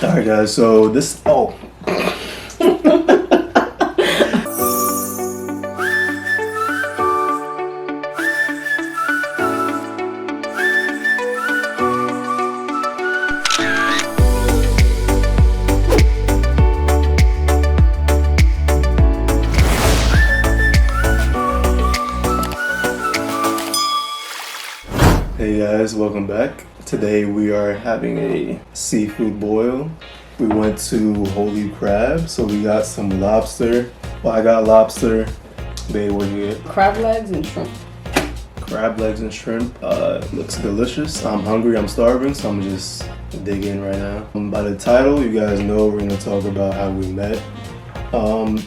Alright guys, so this Hey guys, welcome back. Today we are having a seafood boil. We went to Holy Crab, so we got some lobster. Well, I got lobster. Babe, what do you get? Crab legs and shrimp. Crab legs and shrimp. Looks delicious. I'm hungry, I'm starving, so I'm just dig in right now. By the title, you guys know we're gonna talk about how we met.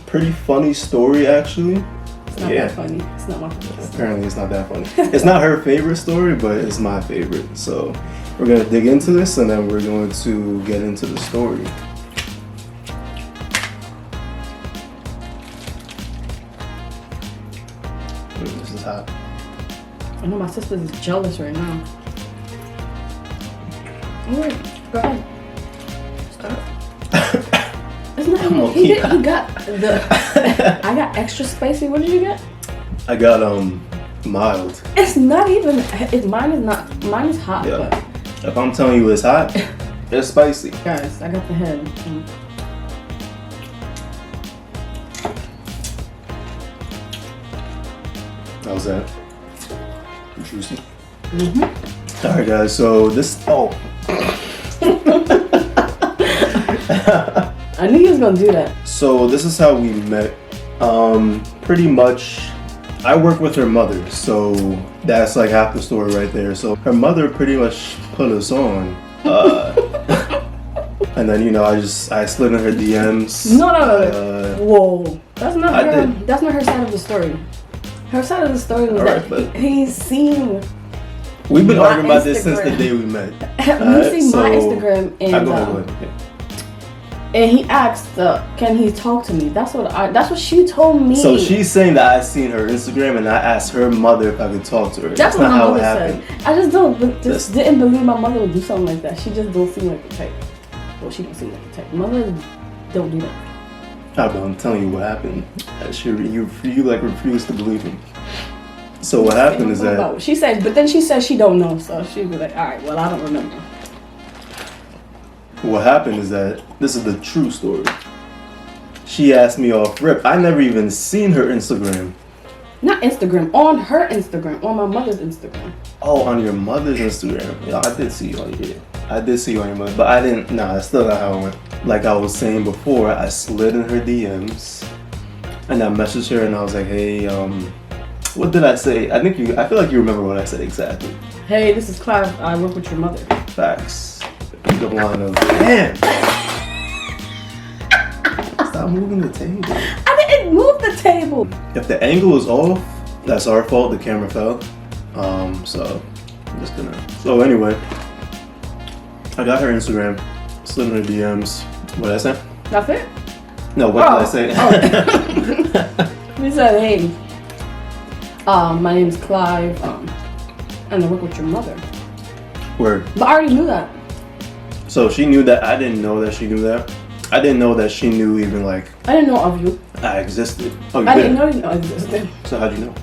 Pretty funny story actually. It's not that funny. It's not my favorite. Apparently it's not that funny. It's not her favorite story, but it's my favorite. So we're gonna dig into this and then we're going to get into the story. This is hot. I know my sister is jealous right now. Alright, go ahead. Start. It's not he got the I got extra spicy. What did you get? I got mild. It's not even mine is hot, Yeah. but If I'm telling you it's hot, it's spicy. guys, I got the head. How's that? Juicy. Alright guys, so this I knew he was gonna do that. So this is how we met. Pretty much I work with her mother, so that's like half the story right there. So her mother pretty much put us on. And then I slid in her DMs. No. Whoa. That's not her side of the story. Her side of the story was that he's seen. We've been arguing about this since the day we met. You see my Instagram and he asked, "Can he talk to me?" That's what she told me. So she's saying that I seen her Instagram and I asked her mother if I could talk to her. That's what my mother said. I just didn't believe my mother would do something like that. She just don't seem like the type. Well, she don't seem like the type. Mothers don't do that. I'm telling you what happened. You refuse to believe me. So what happened is that she said, but then she said she don't know, so she'd be like, all right, well, I don't remember. What happened is that this is the true story. She asked me off rip. I never even seen her Instagram. Not Instagram, on her Instagram, on my mother's Instagram. Oh, on your mother's Instagram. Yeah, I did see you on here. I did see you on your mother, but I didn't. Nah, that's still not how it went. Like I was saying before, I slid in her DMs, and I messaged her, and I was like, "Hey, what did I say? I feel like you remember what I said exactly." Hey, this is Clive. I work with your mother. Facts. The line of damn. Stop moving the table. I didn't move the table. If the angle is off, that's our fault. The camera fell. So I'm just gonna. So anyway, I got her Instagram, slid in her DMs. What did I say? That's it? No, what did I say? We said, hey, my name is Clive, and I work with your mother. Word. But I already knew that. So she knew that. I didn't know that she knew that. I didn't know that she knew even like. I didn't know of you. I existed. Oh, you I didn't know you existed. So how'd you know?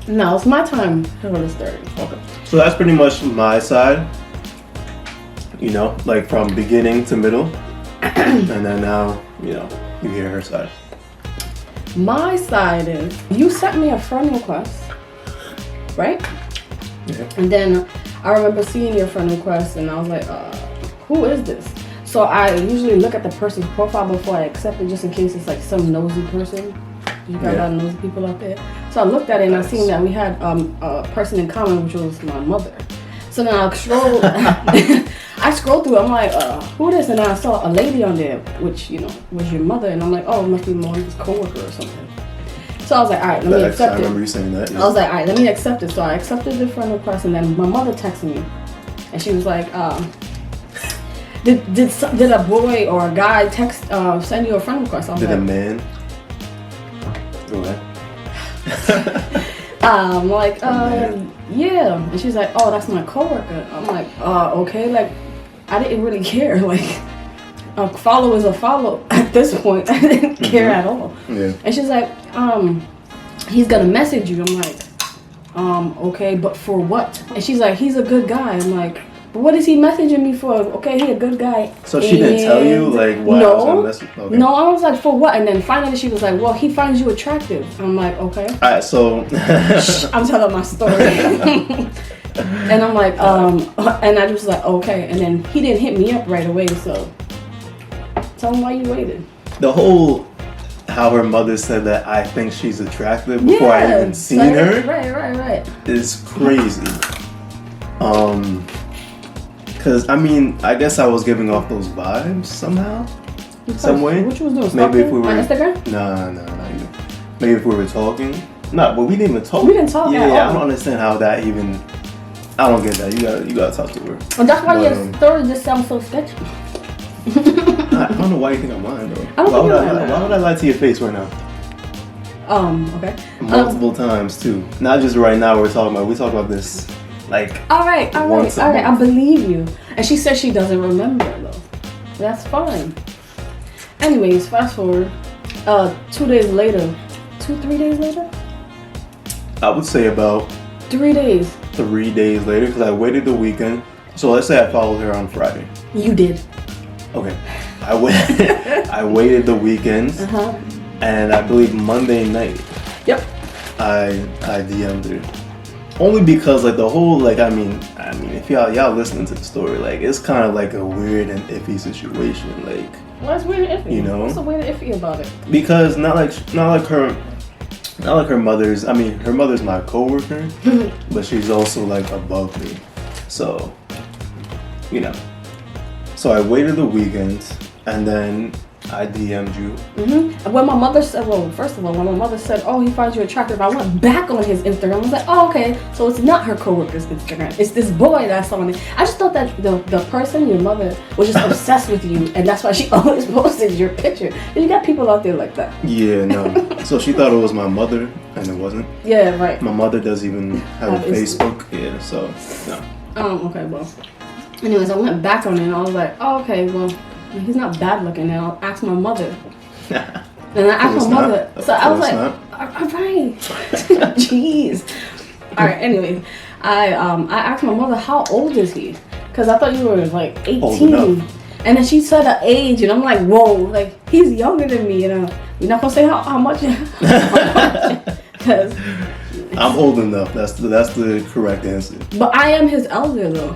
No, it's my time to tell the story. Okay. So that's pretty much my side. Like from beginning to middle, and then now you hear her side. My side is you sent me a friend request, right? Yeah. And then I remember seeing your friend request, and I was like, who is this? So I usually look at the person's profile before I accept it, just in case it's like some nosy person. You got a lot of nosy people out there. So I looked at it and I seen that we had a person in common, which was my mother. So then I scrolled. I scrolled through. I'm like, who this? And I saw a lady on there, which was your mother. And I'm like, oh, it must be Monica's coworker or something. So I was like, all right, let me accept it. I remember you saying that. Yeah. I was like, all right, let me accept it. So I accepted the friend request, and then my mother texted me, and she was like, did a boy or a guy send you a friend request? I was did like, a man? Go ahead. I'm like, yeah. And she's like, oh, that's my coworker. I'm like, okay. Like, I didn't really care. Like, a follow is a follow at this point. I didn't care at all. Yeah. And she's like, he's gonna message you. I'm like, okay, but for what? And she's like, he's a good guy. I'm like, but what is he messaging me for? Okay, he a good guy. So she didn't tell you like why I was gonna message? Okay. No, I was like, for what? And then finally she was like, well, he finds you attractive. I'm like, okay. Alright, so I'm telling my story. And I'm like, and I just like, okay. And then he didn't hit me up right away, so tell him why you waited. the whole how her mother said that I think she's attractive before I even seen her Right. is crazy. Cause I mean, I guess I was giving off those vibes somehow, some way. What you was doing? Maybe if we were on Instagram? Nah, not even. Maybe if we were talking. Nah, but we didn't even talk. We didn't talk Yeah, at all. I don't understand how that even. I don't get that. You gotta talk to her. And that's why But, your story just sounds so sketchy. I don't know why you think I'm lying though. Why would I lie to your face right now? Okay. Multiple times too. Not just right now. We talk about this like. All right. once a I month. believe you. And she says she doesn't remember though. That's fine. Anyways, fast forward. 3 days later. I would say about 3 days. 3 days later, because I waited the weekend. So let's say I followed her on Friday. You did. Okay. I waited the weekend, and I believe Monday night. Yep. I DM'd her. Only because like the whole like I mean if y'all listening to the story, like it's kind of like a weird and iffy situation, like What's weird and iffy? You know? What's so weird and iffy about it? because not like her mother's. I mean, her mother's my coworker, but she's also like above me. So, you know. So I waited the weekend, and then I DM'd you. When my mother said, well, first of all, when my mother said, oh, he finds you attractive, I went back on his Instagram. I was like, oh, okay, so it's not her coworker's Instagram. It's this boy that's on it. I just thought that the person, your mother, was just obsessed with you, and that's why she always posted your picture. And you got people out there like that. Yeah, no. So she thought it was my mother, and it wasn't. Yeah, right. My mother doesn't even have a Facebook. Yeah, so no. Okay, well. Anyways, I went back on it, and I was like, oh, okay, well, he's not bad looking. And I'll ask my mother. And I asked my mother. So I was like, all right. Jeez. All right, anyway. I asked my mother, how old is he? Because I thought you were like 18. And then she said an age, and I'm like, whoa, like, he's younger than me. You know, you're not going to say how much? Because I'm old enough. That's the correct answer. But I am his elder, though.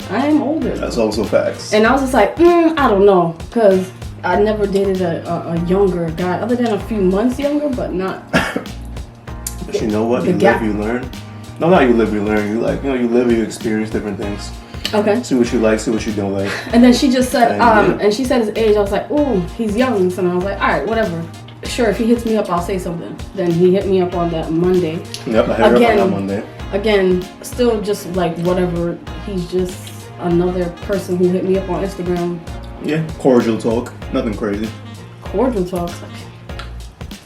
I am older. That's also facts. And I was just like, I don't know, because I never dated a younger guy, other than a few months younger, but not. But you know what? You live, you learn. No, not you live, you learn. You like, you live, you experience different things. Okay. See what you like, see what you don't like. And then she just said, and she said his age. I was like, ooh, he's young. So I was like, all right, whatever. Sure, if he hits me up, I'll say something. Then he hit me up on that Monday. Yep, I hit her up on that Monday. Again, still just like whatever. He's just another person who hit me up on Instagram. Yeah, cordial talk. Nothing crazy. Cordial talk.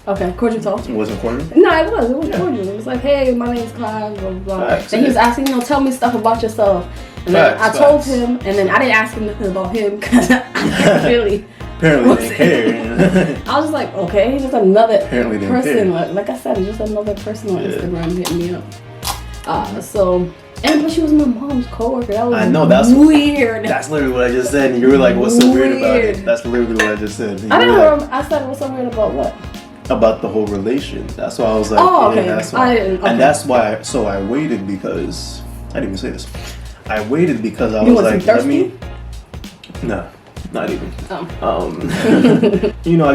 Okay, cordial talk. It wasn't cordial? No, it was. It was cordial. It was like, hey, my name's Clive, blah, blah, blah. Facts, and he was asking, tell me stuff about yourself. And then I told him, and then I didn't ask him nothing about him because I really... Apparently they didn't care. I was just like, okay, he's just another person. Care. Like I said, just another person on Instagram hitting me up. But she was my mom's coworker. That was that's weird. That's literally what I just said. And you were like, what's so weird about it? That's literally what I just said. I didn't know. I said, what's so weird about what? About the whole relation. That's why I was like, oh, okay. That's why. And that's why, I waited because, I didn't even say this. I waited because I was like, thirsty? No, not even. I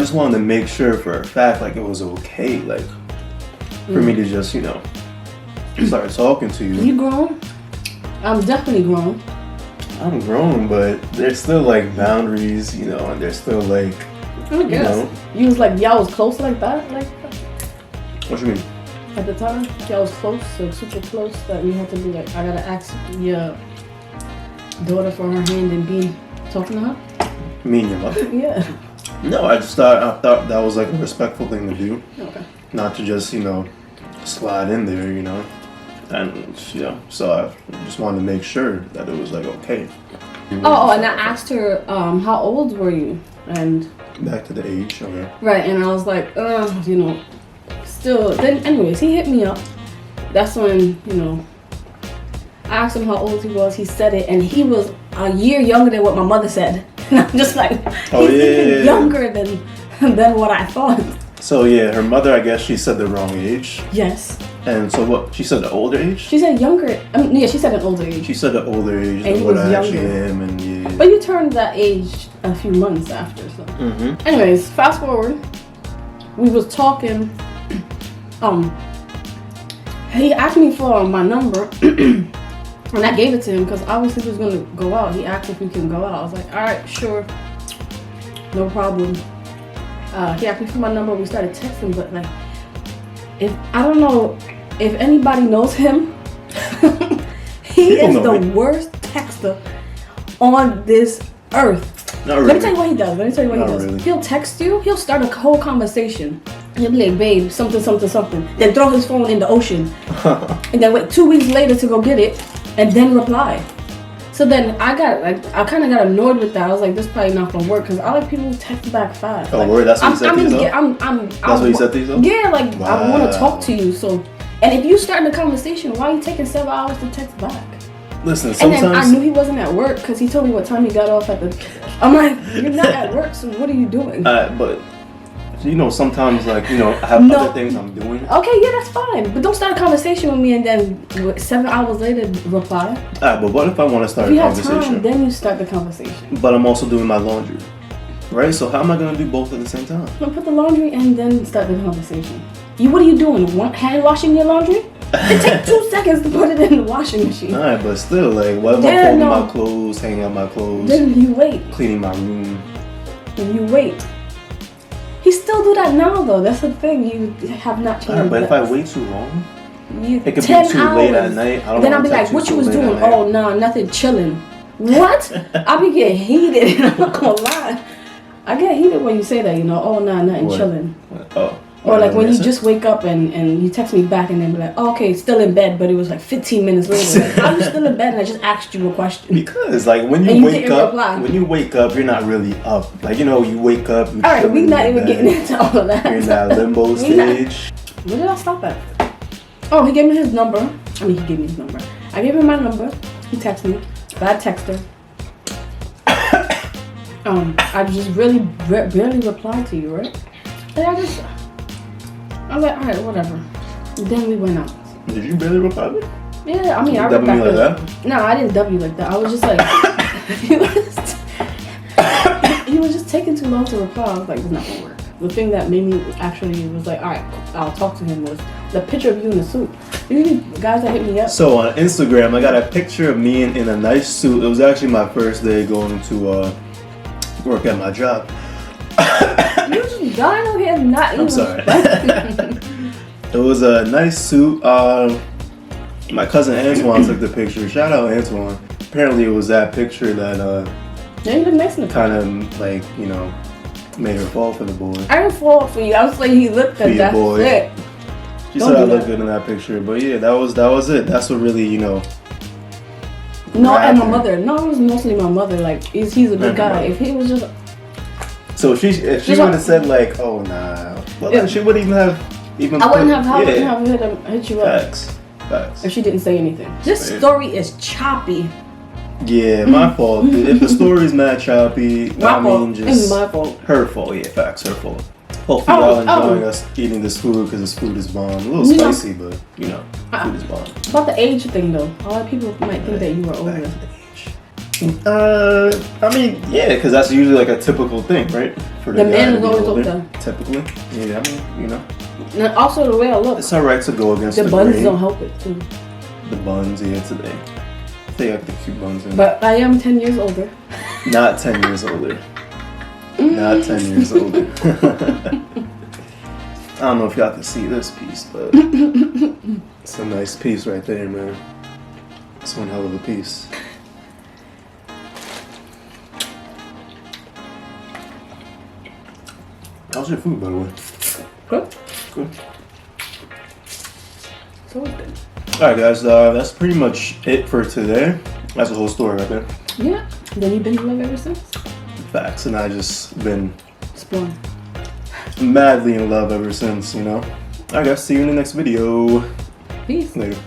just wanted to make sure for a fact, like, it was okay, like, for me to just, start talking to you. You grown? I'm definitely grown. I'm grown, but there's still like boundaries, and there's still like. I guess. You was like, y'all was close like that? Like that? What you mean? At the time, y'all was close, like super close, that you had to be like, I gotta ask your daughter for her hand and be talking to her? Me and your mother? Yeah. No, I thought that was like a respectful thing to do. Okay. Not to just, slide in there, and so I just wanted to make sure that it was like okay. Oh, and I asked her, how old were you? And back to the age, okay. right, and I was like, you know, still. Then, anyways, he hit me up. That's when, you know, I asked him how old he was. He said it, and he was a year younger than what my mother said. And I'm just like, he's even younger than what I thought. So yeah, her mother, I guess she said the wrong age. Yes. And so what? She said the older age? She said younger. I mean, yeah, she said an older age. She said the older age and than what I actually am, and yeah. But you turned that age a few months after, so. Mm-hmm. Anyways, fast forward. We was talking. He asked me for my number, and I gave it to him because obviously he was gonna go out. He asked if we can go out. I was like, all right, sure, no problem. He asked me for my number. We started texting, but like, I don't know if anybody knows him. He is the worst texter on this earth. Not really. Let me tell you what he does. Really. He'll text you. He'll start a whole conversation. He'll be like, babe, something, something, something. Then throw his phone in the ocean. And then wait 2 weeks later to go get it. And then reply. So then I kind of got annoyed with that. I was like, this probably not gonna work because I like people who text back fast. Oh, like, word? That's what you said to yourself? That's what you said to yourself? Yeah, like, wow. I want to talk to you. So, and if you start the conversation, why are you taking 7 hours to text back? Listen, sometimes... And then I knew he wasn't at work because he told me what time he got off at the... I'm like, you're not at work, so what are you doing? But, you know, sometimes, like, you know, I have other things I'm doing. Okay, yeah, that's fine. But don't start a conversation with me and then 7 hours later reply. But what if I want to start a conversation? If you have time, then you start the conversation. But I'm also doing my laundry, right? So how am I going to do both at the same time? I'll put the laundry and then start the conversation. What are you doing? Hand washing your laundry? It takes 2 seconds to put it in the washing machine. Alright, but still, like, what if I'm folding my clothes, hanging out my clothes? Then you wait. Cleaning my room. Then you wait. He still do that now, though. That's the thing. You have not changed. But if I wait too long, it could be too 10 hours. late at night. I don't then I'll be like, what you was doing? Oh, no, nothing, chilling. What? I'll be getting heated. I'm not gonna lie. I get heated when you say that, you know. Oh, no, nothing, chilling. Oh. Or like when you just wake up and you text me back and then be like, oh, okay, still in bed, but it was like 15 minutes later. Like, how are you still in bed? And I just asked you a question. Because like when you wake up, you're not really up. Like, you know, you wake up. All right, we're not even getting into all of that. You're in that limbo stage. Where did I stop at? Oh, he gave me his number. I mean, he gave me his number. I gave him my number. He texted me. Bad texter. I just really barely replied to you, right? And I was like, all right, whatever. And then we went out. Did you barely reply to me? Yeah, I mean, I W me like that? No, I didn't W like that. I was just like, he was just taking too long to reply. I was like, it's not gonna work. The thing that made me actually was like, all right, I'll talk to him was the picture of you in the suit. Usually guys that hit me up. So on Instagram, I got a picture of me in a nice suit. It was actually my first day going to work at my job. You just dying over here not even. I'm sorry. It was a nice suit. My cousin Antoine took the picture. Shout out Antoine. Apparently it was that picture that yeah, you look nice in the kind of like, you know, made her fall for the boy. I didn't fall for you. I was like, he looked at that. Boy. It. She said I looked good in that picture, but yeah, that was it. That's what really, you know. No, and my mother. No, it was mostly my mother. Like, he's a good guy. If he was just. So if she would have said like, oh nah, well then she wouldn't even have I wouldn't have hit you up. Facts. If she didn't say anything. This story is choppy. Yeah, my fault. If the story's mad choppy, it's my fault. Her fault. Yeah, facts. Her fault. Hopefully y'all enjoying us eating this food because this food is bomb. A little spicy, but you know, food is bomb. About the age thing though, a lot of people might think that you were older. I mean, yeah, because that's usually like a typical thing, right? For the man is always older. Typically, yeah. I mean, you know. And also the way I look. It's alright to go against the buns grain. don't help it too. The buns, yeah, today. They have the cute buns in. But I am 10 years older. Not 10 years older. Not 10 years older. I don't know if y'all can see this piece, but it's a nice piece right there, man. It's one hell of a piece. How's your food, by the way? Good. Good. So it's good. Alright guys, that's pretty much it for today. That's the whole story right there. Yeah. Then you've been in love ever since? Facts. And I just been Spawn. madly in love ever since, you know. I guess see you in the next video. Peace. Later.